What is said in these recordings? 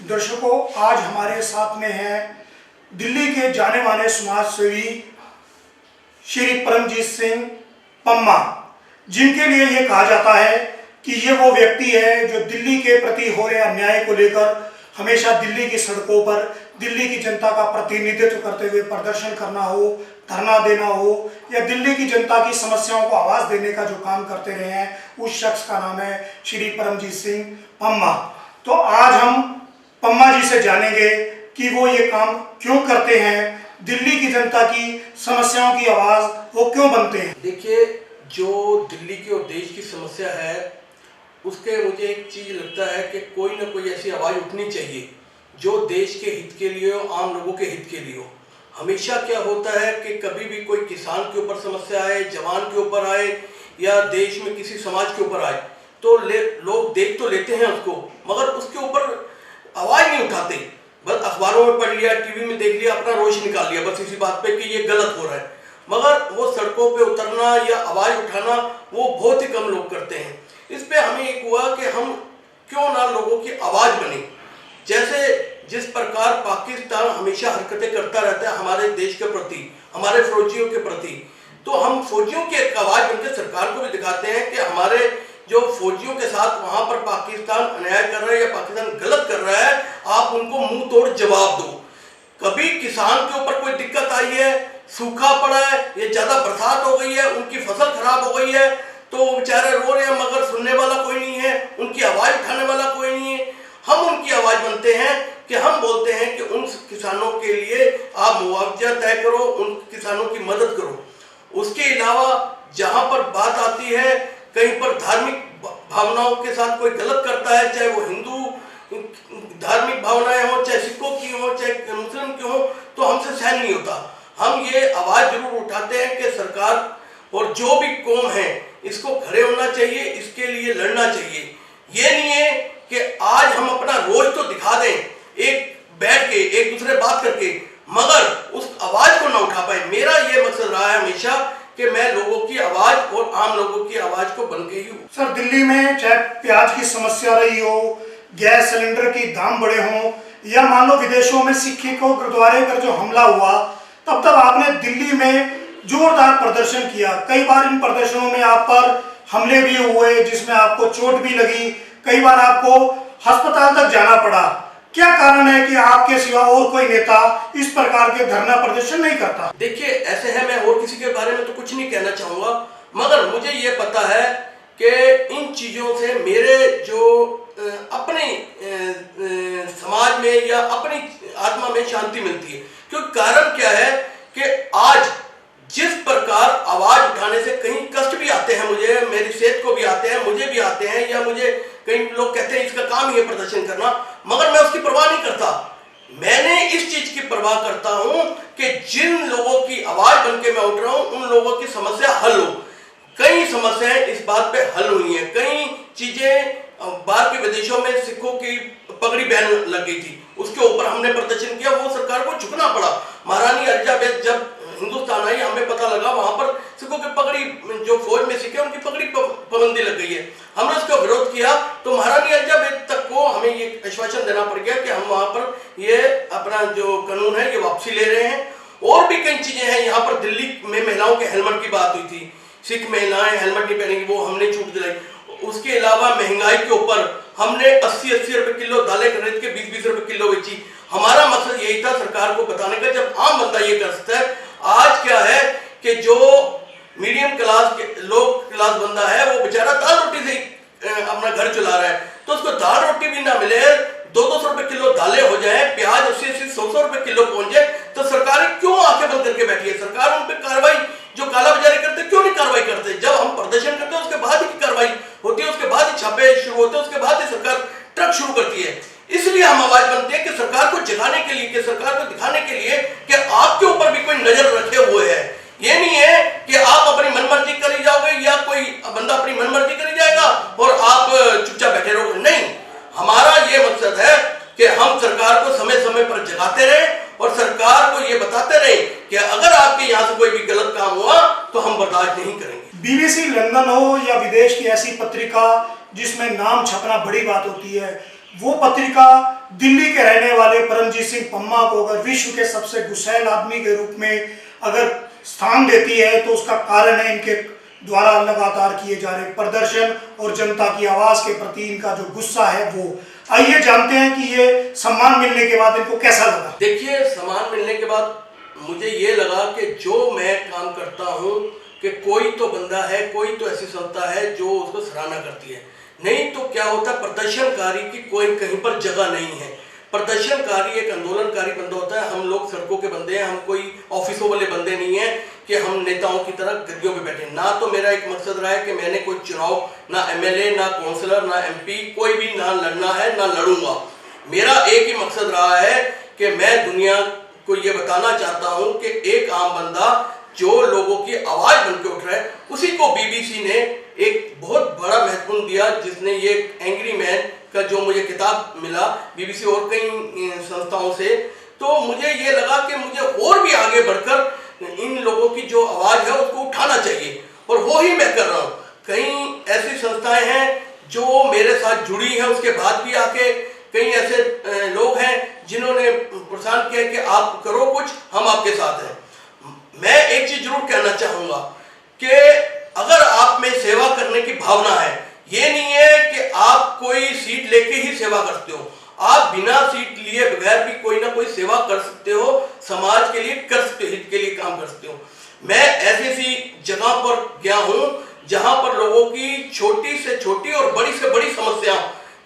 दर्शकों, आज हमारे साथ में हैं दिल्ली के जाने माने समाज सेवी श्री परमजीत सिंह पम्मा, जिनके लिए ये कहा जाता है कि ये वो व्यक्ति है जो दिल्ली के प्रति हो रहे अन्याय को लेकर हमेशा दिल्ली की सड़कों पर दिल्ली की जनता का प्रतिनिधित्व करते हुए प्रदर्शन करना हो, धरना देना हो या दिल्ली की जनता की समस्याओं को आवाज देने का जो काम करते रहे हैं, उस शख्स का नाम है श्री परमजीत सिंह पम्मा। तो आज हम पम्मा जी से जानेंगे कि वो ये काम क्यों करते हैं, दिल्ली की जनता की समस्याओं की आवाज वो क्यों बनते हैं। देखिए, जो दिल्ली की और देश की समस्या है उसके मुझे एक चीज लगता है कि कोई ना कोई ऐसी आवाज उठनी चाहिए जो देश के हित के लिए हो, आम लोगों के हित के लिए हो। हमेशा क्या होता है कि कभी भी कोई किसान के ऊपर समस्या आए, जवान के ऊपर आए या देश में किसी समाज के ऊपर आए तो लोग देख तो लेते हैं उसको, मगर उसके ऊपर आवाज नहीं उठाते। बस अखबारों में पढ़ लिया, टीवी में देख लिया, अपना रोष निकाल लिया बस इसी बात पे कि ये गलत हो रहा है, मगर वो सड़कों पे उतरना या आवाज उठाना वो बहुत ही कम लोग करते हैं। इस पे हमें एक हुआ कि हम क्यों ना लोगों की आवाज बने। जैसे जिस प्रकार पाकिस्तान हमेशा हरकतें करता रहता है हमारे देश के प्रति, हमारे फौजियों के प्रति, तो हम फौजियों की एक आवाज बनकर सरकार को भी दिखाते हैं कि हमारे जो फौजियों के साथ वहां पर पाकिस्तान अन्याय कर रहा है या पाकिस्तान गलत कर रहा है, आप उनको मुंह तोड़ जवाब दो। कभी किसान के ऊपर कोई दिक्कत आई है, सूखा पड़ा है या ज्यादा बरसात हो गई है, उनकी फसल खराब हो गई है तो वो बेचारे रो रहे हैं मगर सुनने वाला कोई नहीं है, उनकी आवाज उठाने वाला कोई नहीं है। हम उनकी आवाज बनते हैं कि हम बोलते हैं कि उन किसानों के लिए आप मुआवजा तय करो, उन किसानों की मदद करो। उसके अलावा जहां पर बात आती है कहीं पर धार्मिक भावनाओं के साथ कोई गलत करता है, चाहे वो हिंदू धार्मिक भावनाएं हो, चाहे सिखों की हो, चाहे मुस्लिम की हो, तो हमसे सहन नहीं होता। हम ये आवाज जरूर उठाते हैं कि सरकार और जो भी कौम है इसको खड़े होना चाहिए, इसके लिए लड़ना चाहिए। ये नहीं है कि आज हम अपना रोज तो दिखा दें एक बैठ के एक दूसरे बात करके, मगर उस आवाज को ना उठा पाए। मेरा ये मकसद रहा है हमेशा कि मैं लोगों की आवाज और आम लोगों की आवाज को बन के ही हूँ। सर, दिल्ली में चाहे प्याज की समस्या रही हो, गैस सिलेंडर की दाम बढ़े हों या मान लो विदेशों में सिक्के को गुरुद्वारे पर जो हमला हुआ, तब आपने दिल्ली में जोरदार प्रदर्शन किया। कई बार इन प्रदर्शनों में आप पर हमले भी हुए जिसमें आपको चोट भी लगी, कई बार आपको अस्पताल तक जाना पड़ा। क्या कारण है कि आपके सिवा और कोई नेता इस प्रकार के धरना प्रदर्शन नहीं करता? देखिए, ऐसे है, मैं और किसी के बारे में तो कुछ नहीं कहना चाहूंगा, मगर मुझे ये पता है कि इन चीजों से मेरे जो अपने समाज में या अपनी आत्मा में शांति मिलती है। क्योंकि कारण क्या है कि आज जिस प्रकार आवाज उठाने से कहीं कष्ट भी आते हैं, मुझे, मेरी सेहत को भी आते हैं, मुझे भी आते हैं, या मुझे कई लोग कहते हैं इसका काम ही है प्रदर्शन करना, मगर मैं उसकी परवाह नहीं करता। मैंने इस चीज की परवाह करता हूं कि जिन लोगों की आवाज बनके मैं उठ रहा हूं उन लोगों की समस्या हल हो। कई समस्याएं इस बात पे हल हुई हैं, कई चीजें बाहर के विदेशों में सिखों की पगड़ी बैन लग गई थी, उसके ऊपर हमने प्रदर्शन किया, वो सरकार को झुकना पड़ा। महारानी एलिजाबेथ जब हिंदुस्तान आई, हमें पता लगा वहां पर सिखों की पगड़ी, जो फौज में सिखे उनकी पगड़ी पाबंदी लग गई है, हमने उसका विरोध किया तो महारानी एलिजाबेथ तक को हमें ये आश्वासन देना पड़ गया कि हम वहां पर ये अपना जो कानून है ये वापसी ले रहे हैं। और भी कई चीजें हैं, यहाँ पर दिल्ली में महिलाओं के हेलमेट की बात हुई थी, सिख महिलाएं हेलमेट नहीं पहनेंगी, वो हमने छूट दिलाई। उसके अलावा महंगाई के ऊपर हमने 80-80 रुपए किलो दालें खरीद के 20-20 रुपए किलो बेची। हमारा मकसद यही था सरकार को बताने का, जब आम बंदा ये कर सकता है। आज क्या है कि जो मीडियम क्लास के लोग क्लास बंदा है वो बेचारा दाल रोटी से अपना घर चला रहा है, तो उसको दाल रोटी भी ना मिले, 200-200 रुपए किलो दालें हो जाए, प्याज 80-80-100 रुपए किलो पहुंच जाए, तो सरकारें क्यों आंखें बंद करके बैठी है? सरकार उन पर कार्रवाई, जो कालाबाजारी करते क्यों नहीं कार्रवाई करते? जब हम प्रदर्शन करते हैं उसके बाद ही कार्रवाई होती है, उसके बाद ही छापे शुरू होते हैं, उसके बाद ही सरकार ट्रक शुरू करती है। इसलिए हम आवाज बनते हैं कि सरकार को जगाने के लिए, कि सरकार को दिखाने के लिए कि आपके ऊपर भी कोई नजर रखे हुए है। ये नहीं है कि आप अपनी मनमर्जी करी जाओगे या कोई बंदा अपनी मनमर्जी करी जाएगा और आप चुपचाप बैठे रहोगे। नहीं, हमारा ये मकसद है कि हम सरकार को समय समय पर जगाते रहे और सरकार को ये बताते रहे कि अगर आपके यहाँ से कोई भी गलत काम हुआ तो हम बर्दाश्त नहीं करेंगे। BBC लंदन हो या विदेश की ऐसी पत्रिका जिसमें नाम छपना बड़ी बात होती है, वो पत्रिका दिल्ली के रहने वाले परमजीत सिंह पम्मा को अगर विश्व के सबसे गुस्सैल आदमी के रूप में अगर स्थान देती है तो उसका कारण है इनके द्वारा लगातार किए जा रहे प्रदर्शन और जनता की आवाज के प्रति इनका जो गुस्सा है वो। आइए जानते हैं कि ये सम्मान मिलने के बाद इनको कैसा लगा। देखिए, सम्मान मिलने के बाद मुझे ये लगा कि जो मैं काम करता हूँ कि कोई तो बंदा है, कोई तो ऐसी संस्था है जो उसको सराहना करती है। नहीं तो क्या होता है, प्रदर्शनकारी की कोई कहीं पर जगह नहीं है। प्रदर्शनकारी एक आंदोलनकारी बंदा होता है। हम लोग सड़कों के बंदे हैं, हम कोई ऑफिसों वाले बंदे नहीं हैं कि हम नेताओं की तरह गद्दियों पे बैठे। ना तो मेरा एक मकसद रहा है कि मैंने कोई चुनाव, ना एमएलए, ना काउंसलर, ना एमपी, कोई भी ना लड़ना है, ना लड़ूंगा। मेरा एक ही मकसद रहा है कि मैं दुनिया को ये बताना चाहता हूँ कि एक आम बंदा जो लोगों की आवाज बन के उठ रहा है, उसी को बीबीसी ने एक बहुत बड़ा महत्वपूर्ण दिया, जिसने ये एंग्री मैन का जो मुझे किताब मिला बीबीसी और कई संस्थाओं से। तो मुझे ये लगा कि मुझे और भी आगे बढ़कर इन लोगों की जो आवाज है उसको उठाना चाहिए, और वो ही मैं कर रहा हूँ। कई ऐसी संस्थाएं हैं जो मेरे साथ जुड़ी हैं, उसके बाद भी आके कई ऐसे लोग हैं जिन्होंने प्रोत्साहन किया कि आप करो कुछ, हम आपके साथ हैं। मैं एक चीज जरूर कहना चाहूंगा कि अगर आप में सेवा करने की भावना है, ये नहीं है कि आप कोई सीट लेके ही सेवा करते हो, आप बिना सीट लिए बगैर भी कोई ना कोई सेवा कर सकते हो, समाज के लिए कर सकते हो, हित के लिए काम कर सकते हो। मैं ऐसी जगह पर गया हूं जहां पर लोगों की छोटी से छोटी और बड़ी से बड़ी समस्या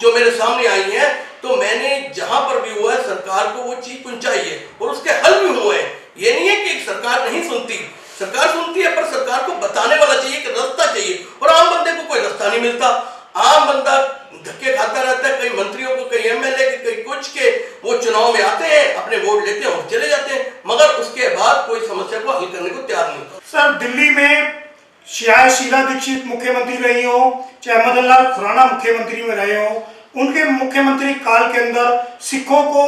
जो मेरे सामने आई है, तो मैंने जहां पर भी हुआ है सरकार को वो चीज पहुंचाई है और उसके हल भी हुए हैं। ये नहीं है कि सरकार नहीं सुनती, सरकार सुनती है, पर सरकार को बताने वाला चाहिए कि रास्ता चाहिए, और आम बंदे को कोई रास्ता नहीं मिलता। आम बंदा धक्के खाता रहता है, कई मंत्रियों को, कई एमएलए के, कई कुछ के, वो चुनाव में आते हैं, अपने वोट लेते हैं और चले जाते हैं, मगर उसके बाद कोई समस्या को हल करने को तैयार नहीं होता। सर, दिल्ली में चाहे शीला दीक्षित मुख्यमंत्री रही हो, चाहे मदन लाल खुराना मुख्यमंत्री में रहे हो, उनके मुख्यमंत्री काल के अंदर सिखों को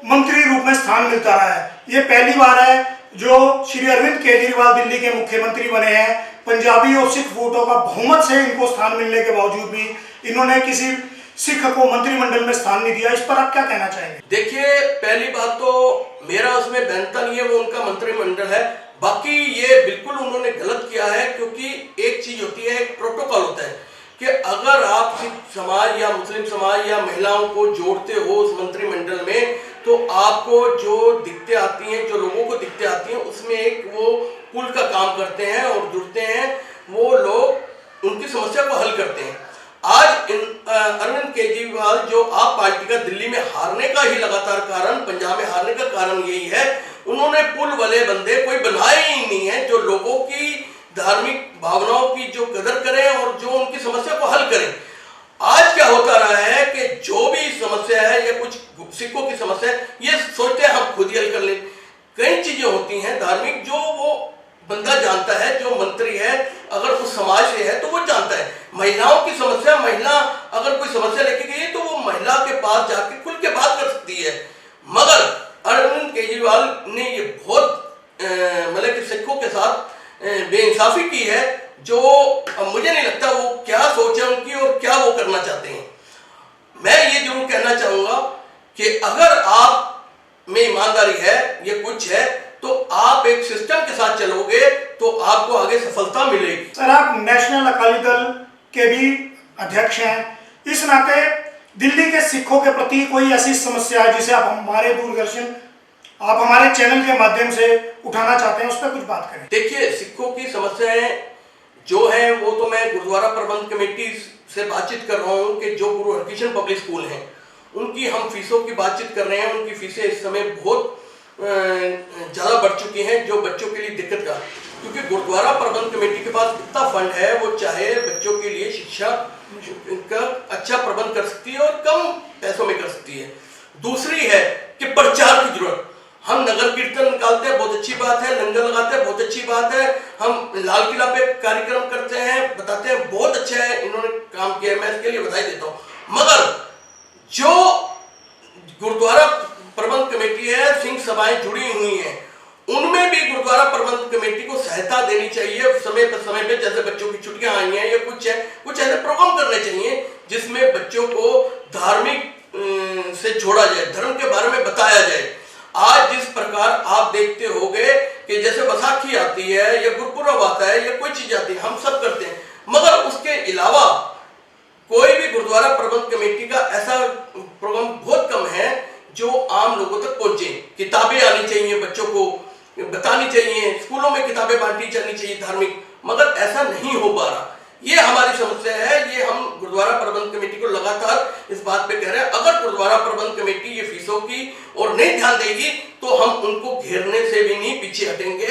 मंत्री रूप में स्थान मिलता रहा है। ये पहली बार है जो श्री अरविंद केजरीवाल दिल्ली के मुख्यमंत्री बने हैं। पंजाबी और सिख वोटों का बहुमत से इनको स्थान मिलने के बावजूद भी इन्होंने किसी सिख को मंत्रिमंडल में स्थान नहीं दिया। इस पर आप क्या कहना चाहेंगे? देखिए, पहली बात तो मेरा उसमें बहनता नहीं है, वो उनका मंत्रिमंडल है। बाकी ये बिल्कुल उन्होंने गलत किया है, क्योंकि एक चीज होती है, एक प्रोटोकॉल होता है कि अगर आप सिख समाज या मुस्लिम समाज या महिलाओं को जोड़ते हो उस मंत्रिमंडल में, तो आपको जो दिक्कतें आती हैं, जो लोगों को दिक्कतें आती हैं, उसमें एक वो पुल का काम करते हैं और जुड़ते हैं, वो लोग उनकी समस्या को हल करते हैं। आज अरविंद केजरीवाल जो आप पार्टी का दिल्ली में हारने का ही लगातार कारण, पंजाब में हारने का कारण यही है, उन्होंने पुल वाले बंदे कोई बनाए ही नहीं है जो लोगों की धार्मिक भावनाओं की जो कदर करें और जो उनकी समस्या को हल करें। आज क्या होता रहा है कि जो भी समस्या है या कुछ सिखों की समस्या है, ये सोचते हैं हम खुद ही हल कर लें। कई चीजें होती हैं धार्मिक जो वो बंदा जानता है, जो मंत्री है अगर उस समाज से है तो वो जानता है। महिलाओं की समस्या, महिला अगर कोई समस्या लेके गई है तो वो महिला के पास जाके खुल के बात कर सकती है। मगर अरविंद केजरीवाल ने ये बहुत मतलब कि सिखों के साथ बेइंसाफी की है, जो मुझे नहीं लगता वो क्या सोच है उनकी और क्या वो करना चाहते हैं। मैं ये जरूर कहना चाहूंगा कि अगर आप में ईमानदारी है, ये कुछ है, तो आप एक सिस्टम के साथ चलोगे तो आपको आगे सफलता मिलेगी। सर, आप नेशनल अकाली दल के भी अध्यक्ष हैं, इस नाते दिल्ली के सिखों के प्रति कोई ऐसी समस्या है जिसे आप हमारे दूरदर्शन, आप हमारे चैनल के माध्यम से उठाना चाहते हैं, उस पर कुछ बात करें। देखिए, सिखों की समस्याएं जो है वो तो मैं गुरुद्वारा प्रबंध कमेटी से बातचीत कर रहा हूँ कि जो गुरु हरकृष्ण पब्लिक स्कूल हैं उनकी हम फीसों की बातचीत कर रहे हैं। उनकी फीसें इस समय बहुत ज़्यादा बढ़ चुकी हैं, जो बच्चों के लिए दिक्कत का, क्योंकि गुरुद्वारा प्रबंध कमेटी के पास इतना फंड है, वो चाहे बच्चों के लिए शिक्षा का अच्छा प्रबंध कर सकती है और कम पैसों में कर सकती है। दूसरी है कि प्रचार की जरूरत। हम नगर कीर्तन निकालते हैं, बहुत अच्छी बात है, लंगर लगाते हैं, बहुत अच्छी बात है, हम लाल किला पे कार्यक्रम करते हैं, बताते हैं, बहुत अच्छा है, इन्होंने काम किया है, मैं इसके लिए बधाई देता हूँ। मगर जो गुरुद्वारा प्रबंध कमेटी है, सिंह सभाएं जुड़ी हुई हैं, उनमें भी गुरुद्वारा प्रबंध कमेटी को सहायता देनी चाहिए समय पे। जैसे बच्चों की छुट्टियां आई हैं या कुछ है, कुछ ऐसे प्रोग्राम करने चाहिए जिसमें बच्चों को धार्मिक से जोड़ा जाए, धर्म के बारे में बताया जाए। आज जिस प्रकार आप देखते होंगे कि जैसे बैसाखी आती है या गुरपुरब आता है या कोई चीज आती है, हम सब करते हैं, मगर उसके अलावा कोई भी गुरुद्वारा प्रबंध कमेटी का ऐसा प्रोग्राम बहुत कम है जो आम लोगों तक पहुंचे। किताबें आनी चाहिए, बच्चों को बतानी चाहिए, स्कूलों में किताबें बांटी जानी चाहिए धार्मिक, मगर ऐसा नहीं हो पा रहा। ये हमारी समस्या है। ये हम गुरुद्वारा प्रबंध कमेटी को लगातार इस बात पे कह रहे हैं। अगर गुरुद्वारा प्रबंध कमेटी ये फीसों की और नहीं ध्यान देगी तो हम उनको घेरने से भी नहीं पीछे हटेंगे।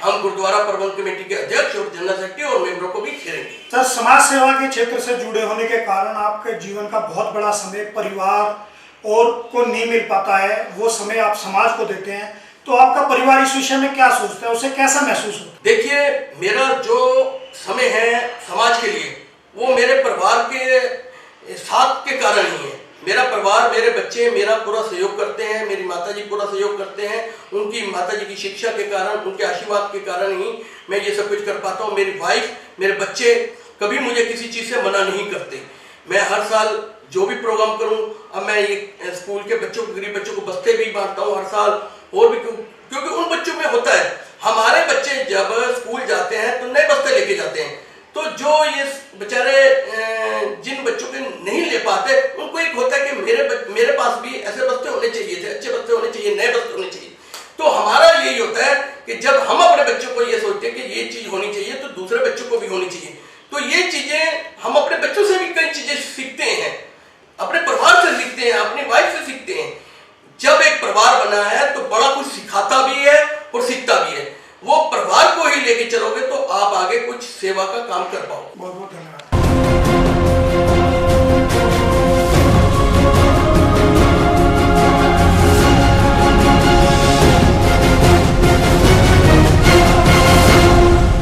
हम गुरुद्वारा प्रबंध कमेटी के अध्यक्ष और जनरल सेक्रेटरी और मेंबरों को भी घेरेंगे। सर, समाज सेवा के क्षेत्र से जुड़े होने के कारण आपके जीवन का बहुत बड़ा समय परिवार और को नहीं मिल पाता है, वो समय आप समाज को देते हैं, तो आपका परिवार इस विषय में क्या सोचता है, उसे कैसा महसूस होता है? देखिए, मेरा जो समय है समाज के लिए वो मेरे परिवार के साथ के कारण ही है। मेरा परिवार, मेरे बच्चे मेरा पूरा सहयोग करते हैं, मेरी माताजी पूरा सहयोग करते हैं। उनकी माताजी की शिक्षा के कारण, उनके आशीर्वाद के कारण ही मैं ये सब कुछ कर पाता हूँ। मेरी वाइफ, मेरे बच्चे कभी मुझे किसी चीज़ से मना नहीं करते। मैं हर साल जो भी प्रोग्राम करूँ, अब मैं ये स्कूल के बच्चों को, गरीब बच्चों को बस्ते भी बांटता हूँ हर साल, और भी क्योंकि उन बच्चों में होता है, हमारे बच्चे जब स्कूल जाते हैं तो नए बस्ते लेके जाते हैं, तो जो ये बेचारे जिन बच्चों के नहीं ले पाते उनको एक होता है कि मेरे पास भी ऐसे बस्ते होने चाहिए थे, अच्छे बस्ते होने चाहिए, नए बस्ते होने चाहिए। तो हमारा यही होता है कि जब हम अपने बच्चों को ये सोचते हैं कि ये चीज होनी चाहिए तो दूसरे बच्चों को भी होनी चाहिए। तो ये चीजें हम अपने बच्चों से भी कई चीजें सीखते हैं, अपने परिवार से सीखते हैं, अपनी वाइफ से सीखते हैं। जब एक परिवार बना है तो बड़ा कुछ सिखाता भी है और सीखता भी है। वो परिवार को ही लेके चलोगे तो आप आगे कुछ सेवा का काम कर पाओगे। बहुत बहुत धन्यवाद।